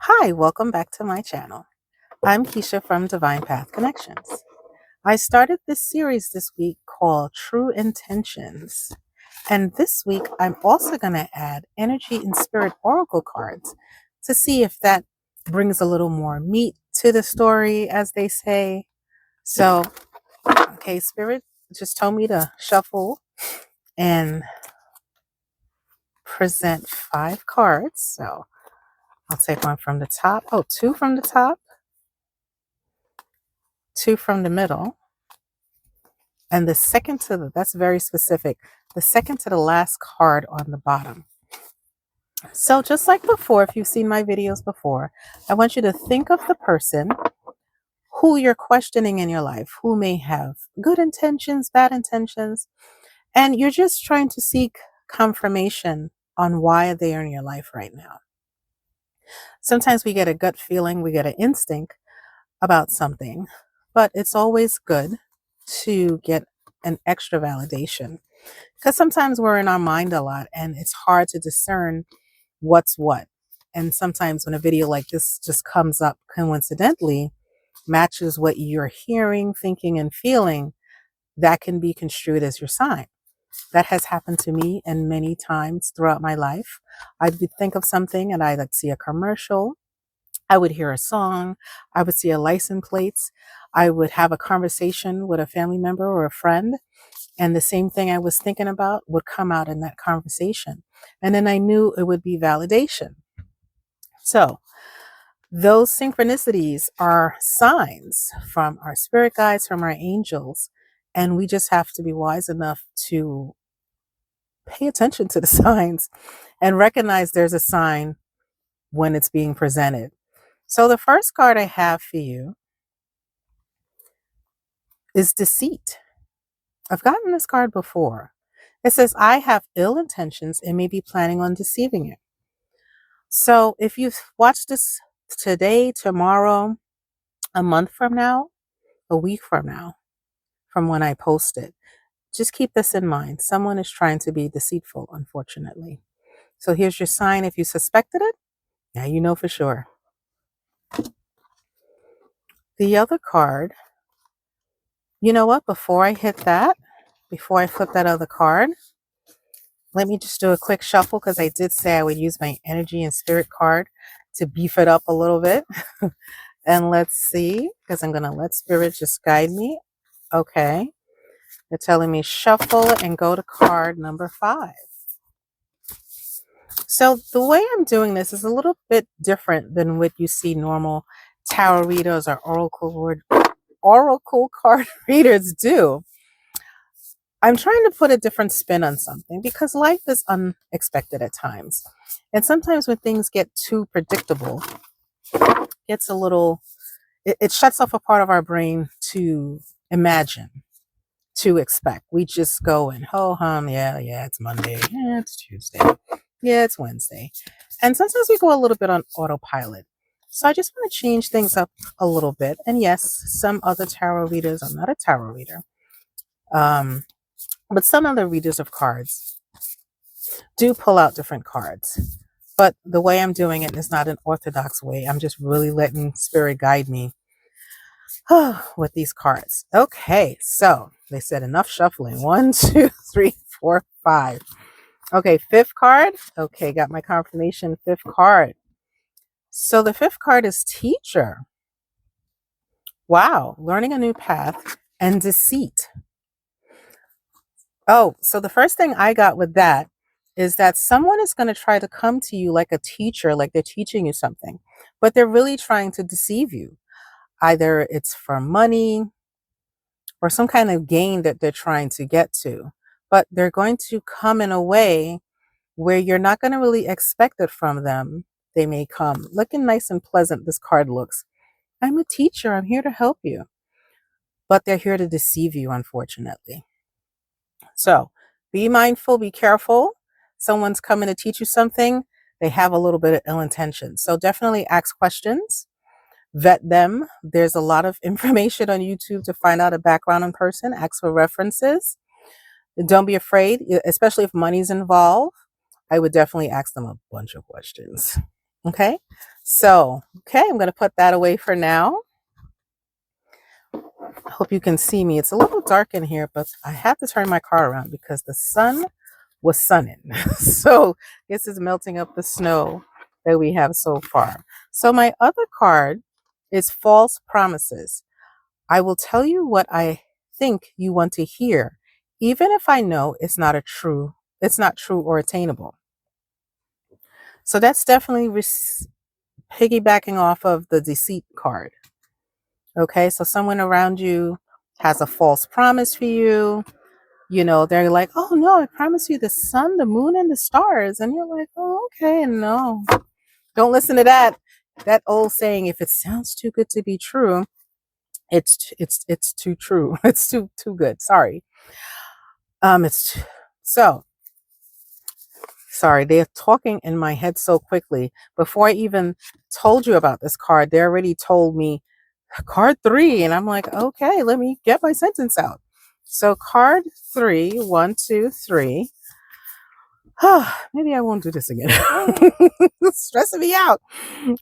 Hi, welcome back to my channel. I'm Keisha from Divine Path Connections. I started this series this week called True Intentions. And this week, I'm also going to add energy and spirit oracle cards to see if that brings a little more meat to the story, as they say. So, okay, Spirit just told me to shuffle and present 5 cards. So, I'll take one from the top. Oh, 2 from the top, 2 from the middle. And the second to that's very specific, the second to the last card on the bottom. So just like before, if you've seen my videos before, I want you to think of the person who you're questioning in your life, who may have good intentions, bad intentions, and you're just trying to seek confirmation on why they are in your life right now. Sometimes we get a gut feeling, we get an instinct about something, but it's always good to get an extra validation. Because sometimes we're in our mind a lot and it's hard to discern what's what. And sometimes when a video like this just comes up coincidentally, matches what you're hearing, thinking, and feeling, that can be construed as your sign. That has happened to me and many times throughout my life. I would think of something and I'd see a commercial. I would hear a song. I would see a license plates. I would have a conversation with a family member or a friend. And the same thing I was thinking about would come out in that conversation. And then I knew it would be validation. So those synchronicities are signs from our spirit guides, from our angels. And we just have to be wise enough to pay attention to the signs and recognize there's a sign when it's being presented. So the first card I have for you is deceit. I've gotten this card before. It says, I have ill intentions and may be planning on deceiving you. So if you've watched this today, tomorrow, a month from now, a week from now, from when I post it, just keep this in mind. Someone is trying to be deceitful, unfortunately. So here's your sign. If you suspected it, now you know for sure. The other card, you know what? Before I hit that, before I flip that other card, let me just do a quick shuffle because I did say I would use my energy and spirit card to beef it up a little bit. And let's see, because I'm going to let spirit just guide me. Okay. They're telling me shuffle and go to card number 5. So the way I'm doing this is a little bit different than what you see normal tarot readers or oracle card readers do. I'm trying to put a different spin on something because life is unexpected at times. And sometimes when things get too predictable, it's a little, it shuts off a part of our brain to imagine, to expect. We just go and ho hum, yeah, it's Monday, yeah, it's Tuesday, yeah, it's Wednesday. And sometimes we go a little bit on autopilot. So I just want to change things up a little bit. And yes, some other tarot readers, I'm not a tarot reader, but some other readers of cards do pull out different cards. But the way I'm doing it is not an orthodox way. I'm just really letting spirit guide me with these cards. Okay, so they said enough shuffling. 1, 2, 3, 4, 5. Okay, 5th card. Okay, got my confirmation. 5th card. So the 5th card is teacher. Wow, learning a new path and deceit. Oh, so the first thing I got with that is that someone is going to try to come to you like a teacher, like they're teaching you something, but they're really trying to deceive you. Either it's for money or some kind of gain that they're trying to get to, but they're going to come in a way where you're not going to really expect it from them. They may come looking nice and pleasant. This card looks, I'm a teacher. I'm here to help you. But they're here to deceive you, unfortunately. So be mindful, be careful. Someone's coming to teach you something. They have a little bit of ill intention. So definitely ask questions, vet them. There's a lot of information on YouTube to find out a background on person. Ask for references. Don't be afraid, especially if money's involved. I would definitely ask them a bunch of questions. Okay. So, okay, I'm going to put that away for now. I hope you can see me. It's a little dark in here, but I have to turn my car around because the sun was sunning. So this is melting up the snow that we have so far. So my other card is false promises. I will tell you what I think you want to hear, even if I know it's not true or attainable. So that's definitely piggybacking off of the deceit card. Okay, so someone around you has a false promise for you. You know, they're like, oh no, I promise you the sun, the moon, and the stars. And you're like, oh, okay, no. Don't listen to that. That old saying, if it sounds too good to be true, it's too true. It's too good. Sorry. It's so sorry. They're talking in my head so quickly. Before I even told you about this card, they already told me card 3, and I'm like, okay, let me get my sentence out. So card 3, 1, 2, 3. Maybe I won't do this again. It's stressing me out.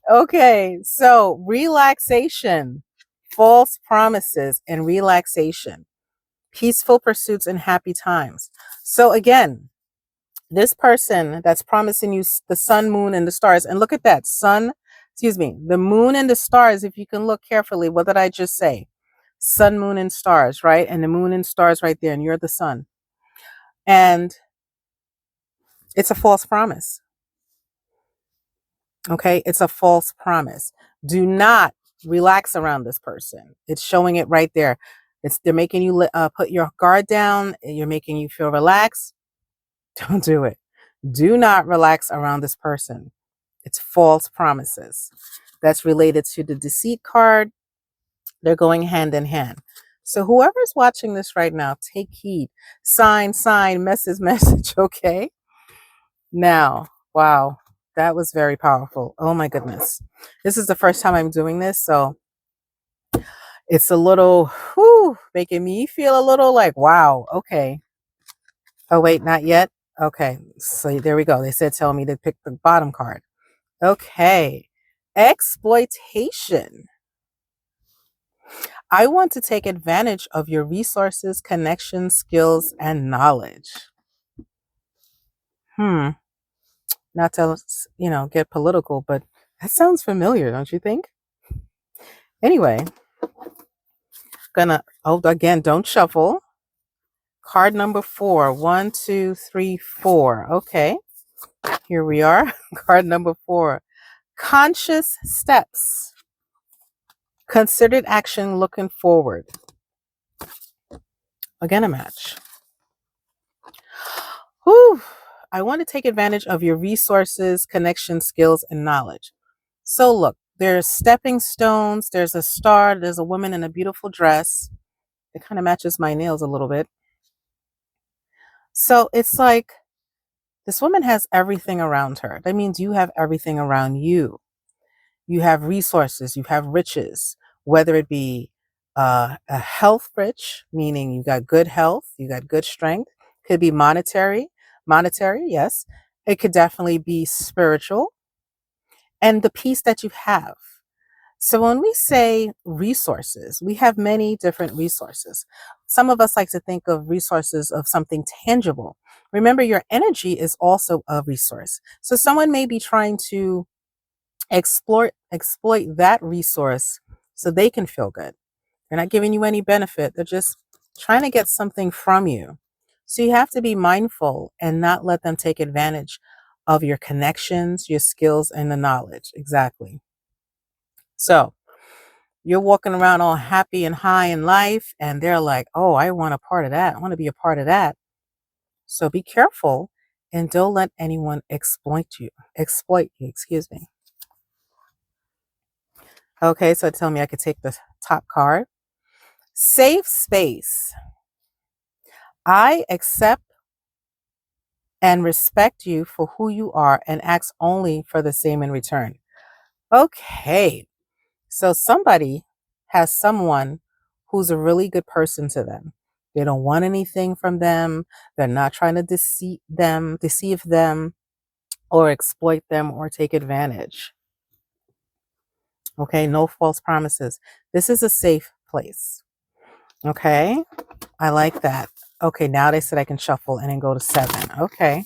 Okay, so relaxation, false promises, and relaxation, peaceful pursuits, and happy times. So again, this person that's promising you the sun, moon, and the stars, and look at that the moon and the stars. If you can look carefully, what did I just say? Sun, moon, and stars, right? And the moon and stars right there, and you're the sun. And it's a false promise. Okay, it's a false promise. Do not relax around this person. It's showing it right there. They're making you put your guard down. You're making you feel relaxed. Don't do it. Do not relax around this person. It's false promises. That's related to the deceit card. They're going hand in hand. So whoever's watching this right now, take heed. Sign, message, okay? Now, wow, that was very powerful. Oh my goodness. This is the first time I'm doing this, so it's a little making me feel a little like, wow, okay. Oh wait, not yet. Okay, so there we go. They said tell me to pick the bottom card. Okay. Exploitation. I want to take advantage of your resources, connections, skills, and knowledge. Not to, get political, but that sounds familiar, don't you think? Anyway, again, don't shuffle. Card number 4. 1, 2, 3, 4. Okay, here we are. Card number 4. Conscious steps. Considered action looking forward. Again, a match. Whew. I want to take advantage of your resources, connections, skills, and knowledge. So look, there's stepping stones, there's a star, there's a woman in a beautiful dress. It kind of matches my nails a little bit. So it's like this woman has everything around her. That means you have everything around you. You have resources, you have riches, whether it be a health rich, meaning you got good health, you got good strength. Could be monetary, yes. It could definitely be spiritual, and the peace that you have. So when we say resources, we have many different resources. Some of us like to think of resources of something tangible. Remember, your energy is also a resource. So someone may be trying to exploit that resource so they can feel good. They're not giving you any benefit. They're just trying to get something from you. So you have to be mindful and not let them take advantage of your connections, your skills, and the knowledge. Exactly. So you're walking around all happy and high in life, and they're like, oh, I want a part of that. I want to be a part of that. So be careful and don't let anyone exploit you, excuse me. Okay, so tell me I could take the top card. Safe space. I accept and respect you for who you are and ask only for the same in return. Okay, so somebody has someone who's a really good person to them. They don't want anything from them. They're not trying to deceive them, or exploit them or take advantage. Okay, no false promises. This is a safe place. Okay, I like that. Okay, now they said I can shuffle and then go to 7. Okay.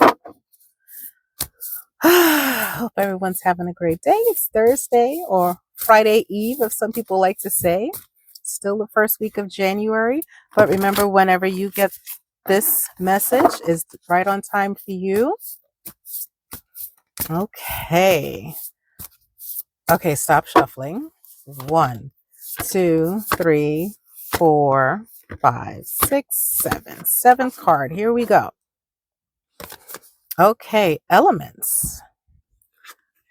Hope everyone's having a great day. It's Thursday or Friday Eve, if some people like to say. Still the first week of January. But remember, whenever you get this message, is right on time for you. Okay. Okay, stop shuffling. 1, 2, 3, 4, 5, 6, 7. Seventh card. Here we go. Okay, elements.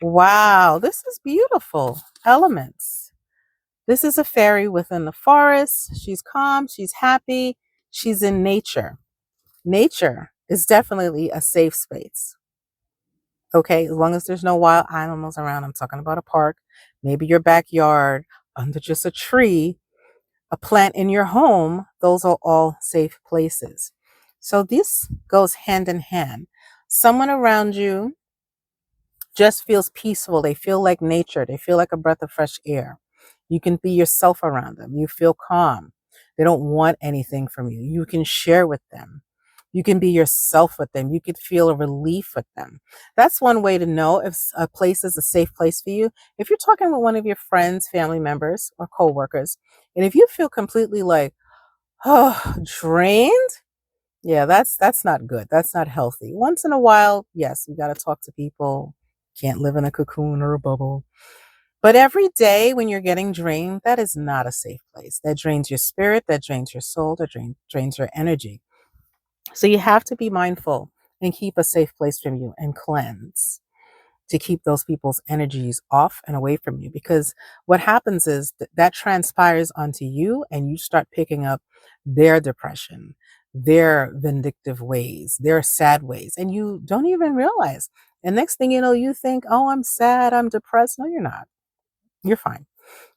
Wow, this is beautiful. Elements. This is a fairy within the forest. She's calm, she's happy, she's in nature. Nature is definitely a safe space. Okay, as long as there's no wild animals around. I'm talking about a park, maybe your backyard, under just a tree, a plant in your home. Those are all safe places. So this goes hand in hand. Someone around you just feels peaceful. They feel like nature. They feel like a breath of fresh air. You can be yourself around them. You feel calm. They don't want anything from you. You can share with them. You can be yourself with them. You could feel a relief with them. That's one way to know if a place is a safe place for you. If you're talking with one of your friends, family members, or coworkers, and if you feel completely like, oh, drained, yeah, that's not good. That's not healthy. Once in a while, yes, we got to talk to people. Can't live in a cocoon or a bubble. But every day when you're getting drained, that is not a safe place. That drains your spirit, that drains your soul, that drains your energy. So you have to be mindful and keep a safe place from you and cleanse to keep those people's energies off and away from you. Because what happens is that transpires onto you and you start picking up their depression, their vindictive ways, their sad ways, and you don't even realize. And next thing you know, you think, oh, I'm sad, I'm depressed. No, you're not. You're fine.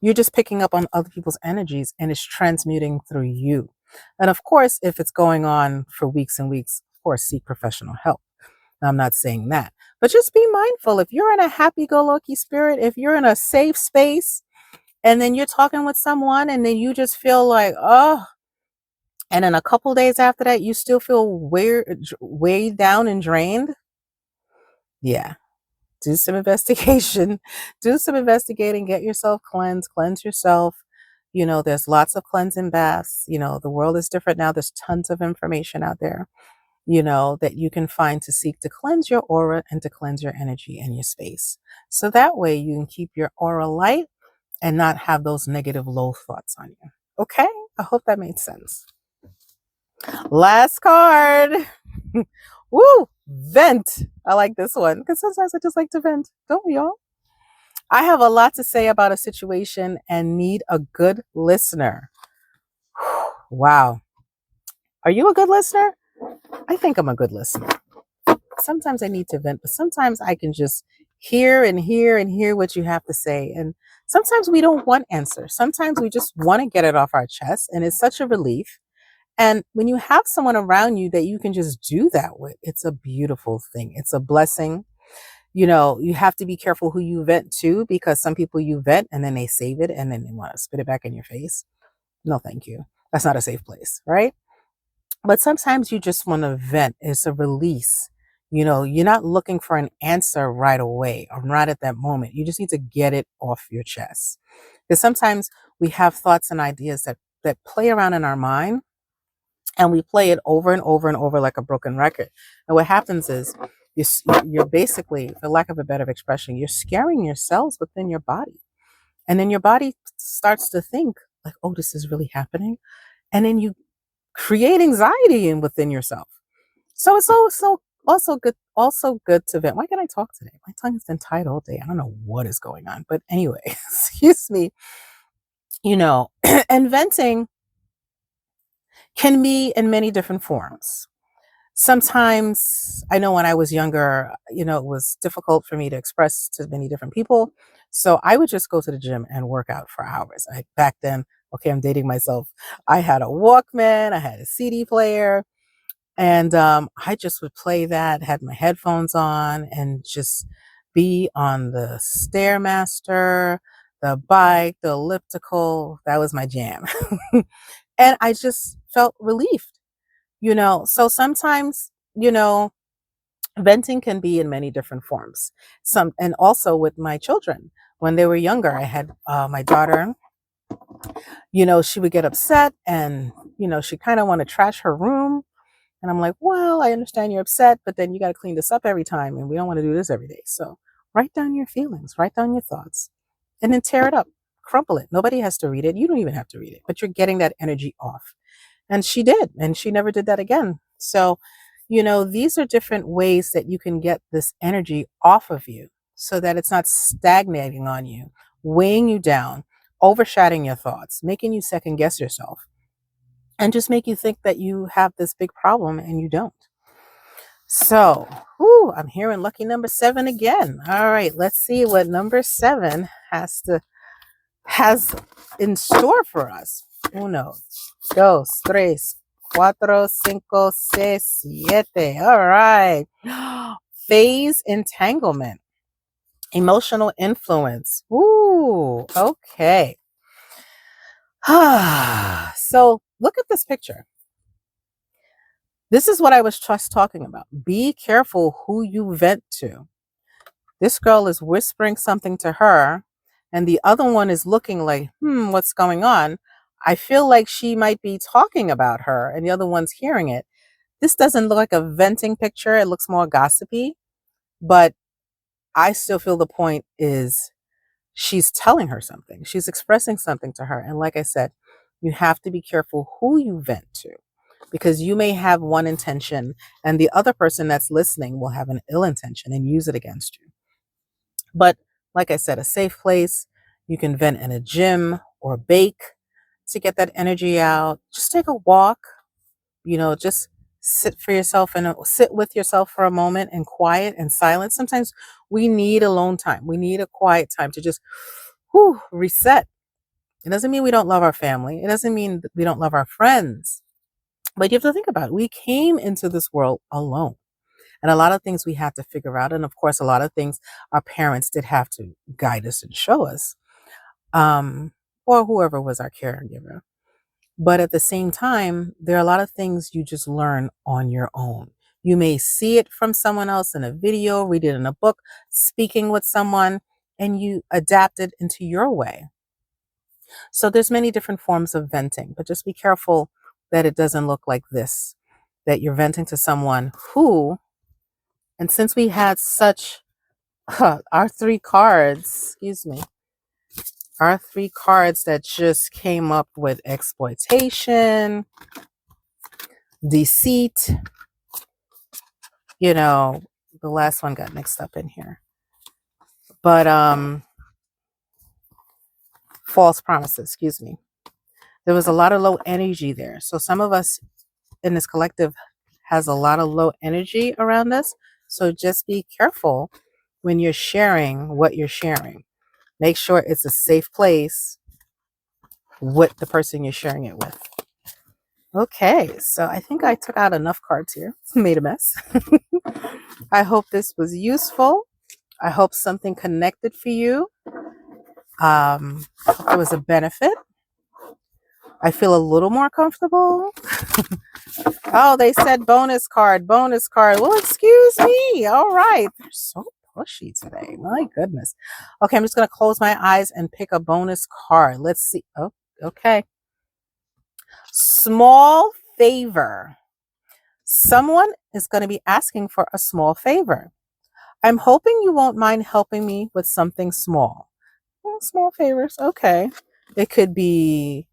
You're just picking up on other people's energies and it's transmuting through you. And of course, if it's going on for weeks and weeks, of course, seek professional help. I'm not saying that, but just be mindful. If you're in a happy go lucky spirit, if you're in a safe space and then you're talking with someone and then you just feel like, oh, and then a couple days after that, you still feel weighed down and drained. Yeah. Do some investigation, do some investigating, get yourself cleansed, cleanse yourself. There's lots of cleansing baths. The world is different now. There's tons of information out there, that you can find to seek to cleanse your aura and to cleanse your energy and your space. So that way you can keep your aura light and not have those negative low thoughts on you. Okay? I hope that made sense. Last card. Woo! Vent. I like this one because sometimes I just like to vent. Don't we all? I have a lot to say about a situation and need a good listener. Wow. Are you a good listener? I think I'm a good listener. Sometimes I need to vent, but sometimes I can just hear and hear and hear what you have to say. And sometimes we don't want answers. Sometimes we just want to get it off our chest, and it's such a relief. And when you have someone around you that you can just do that with, it's a beautiful thing. It's a blessing. You have to be careful who you vent to because some people you vent and then they save it and then they want to spit it back in your face. No, thank you. That's not a safe place, right? But sometimes you just want to vent. It's a release. You're not looking for an answer right away or right at that moment. You just need to get it off your chest. Because sometimes we have thoughts and ideas that play around in our mind and we play it over and over and over like a broken record. And what happens is you're basically, for lack of a better expression, you're scaring yourselves within your body. And then your body starts to think like, oh, this is really happening. And then you create anxiety within yourself. So it's also good to vent. Why can't I talk today? My tongue has been tied all day. I don't know what is going on. But anyway, excuse me. And venting can be in many different forms. Sometimes I know when I was younger, it was difficult for me to express to many different people. So I would just go to the gym and work out for hours. Back then, okay, I'm dating myself. I had a Walkman, I had a CD player, and I just would play that, had my headphones on, and just be on the Stairmaster, the bike, the elliptical, that was my jam. And I just felt relieved, you know. So sometimes, you know, venting can be in many different forms. Some, and also with my children, when they were younger, I had my daughter, you know, she would get upset and, you know, she kind of want to trash her room. And I'm like, well, I understand you're upset, but then you got to clean this up every time. And we don't want to do this every day. So write down your feelings, write down your thoughts, and then tear it up, crumple it. Nobody has to read it. You don't even have to read it, but you're getting that energy off. And she did. And she never did that again. So, you know, these are different ways that you can get this energy off of you so that it's not stagnating on you, weighing you down, overshadowing your thoughts, making you second guess yourself, and just make you think that you have this big problem and you don't. So, whew, I'm hearing lucky number 7 again. All right, let's see what number 7 has in store for us. Uno, dos, tres, cuatro, cinco, seis, siete. All right. Phase entanglement, emotional influence. Ooh, okay. So look at this picture. This is what I was just talking about. Be careful who you vent to. This girl is whispering something to her, and the other one is looking like, what's going on? I feel like she might be talking about her, and the other one's hearing it. This doesn't look like a venting picture. It looks more gossipy, but I still feel the point is she's telling her something. She's expressing something to her. And like I said, you have to be careful who you vent to, because you may have one intention and the other person that's listening will have an ill intention and use it against you. But like I said, a safe place, you can vent in a gym or bake to get that energy out. Just take a walk, you know, just sit for yourself and sit with yourself for a moment in quiet and silence. Sometimes we need alone time. We need a quiet time to just reset. It doesn't mean we don't love our family. It doesn't mean that we don't love our friends. But you have to think about it. We came into this world alone. And a lot of things we had to figure out. And of course, a lot of things our parents did have to guide us and show us, or whoever was our caregiver. But at the same time, there are a lot of things you just learn on your own. You may see it from someone else in a video, read it in a book, speaking with someone, and you adapt it into your way. So there's many different forms of venting, but just be careful that it doesn't look like this, that you're venting to someone who, and since we had such, our 3 cards, our 3 cards that just came up with exploitation, deceit, you know, the last one got mixed up in here. But false promises, there was a lot of low energy there. So some of us in this collective has a lot of low energy around us. So just be careful when you're sharing what you're sharing. Make sure it's a safe place with the person you're sharing it with. Okay, so I think I took out enough cards here. Made a mess. I hope this was useful. I hope something connected for you. It was a benefit. I feel a little more comfortable. Oh, they said bonus card, bonus card. Well, excuse me. All right. They're so pushy today. My goodness. Okay, I'm just going to close my eyes and pick a bonus card. Let's see. Oh, okay. Small favor. Someone is going to be asking for a small favor. I'm hoping you won't mind helping me with something small. Well, small favors. Okay. It could be,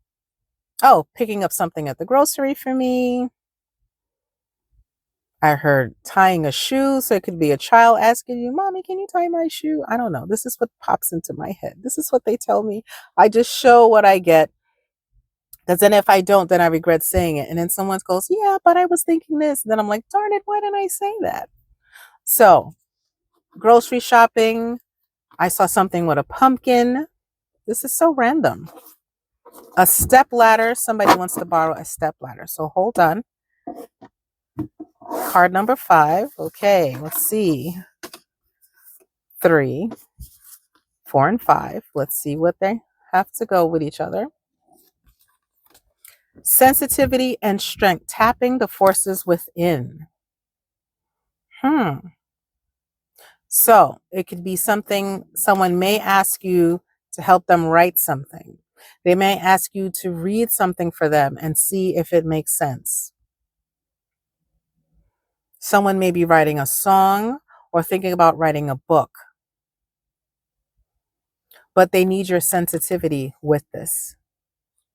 picking up something at the grocery for me. I heard tying a shoe. So it could be a child asking you, Mommy, can you tie my shoe? I don't know. This is what pops into my head. This is what they tell me. I just show what I get. Because then if I don't, then I regret saying it. And then someone goes, yeah, but I was thinking this. Then I'm like, darn it, why didn't I say that? So grocery shopping. I saw something with a pumpkin. This is so random. A step ladder. Somebody wants to borrow a step ladder. So hold on. Card number 5. Okay, let's see. 3, 4 and 5. Let's see what they have to go with each other. Sensitivity and strength, tapping the forces within. So it could be something, someone may ask you to help them write something. They may ask you to read something for them and see if it makes sense. Someone may be writing a song or thinking about writing a book, but they need your sensitivity with this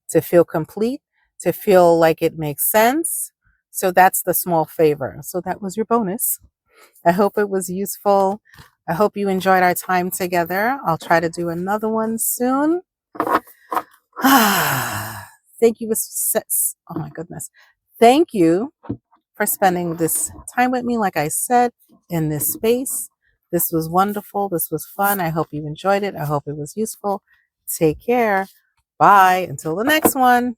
to feel complete, to feel like it makes sense. So that's the small favor. So that was your bonus. I hope it was useful. I hope you enjoyed our time together. I'll try to do another one soon. Thank you. Oh my goodness. Thank you for spending this time with me, like I said, in this space. This was wonderful. This was fun. I hope you enjoyed it. I hope it was useful. Take care. Bye. Until the next one.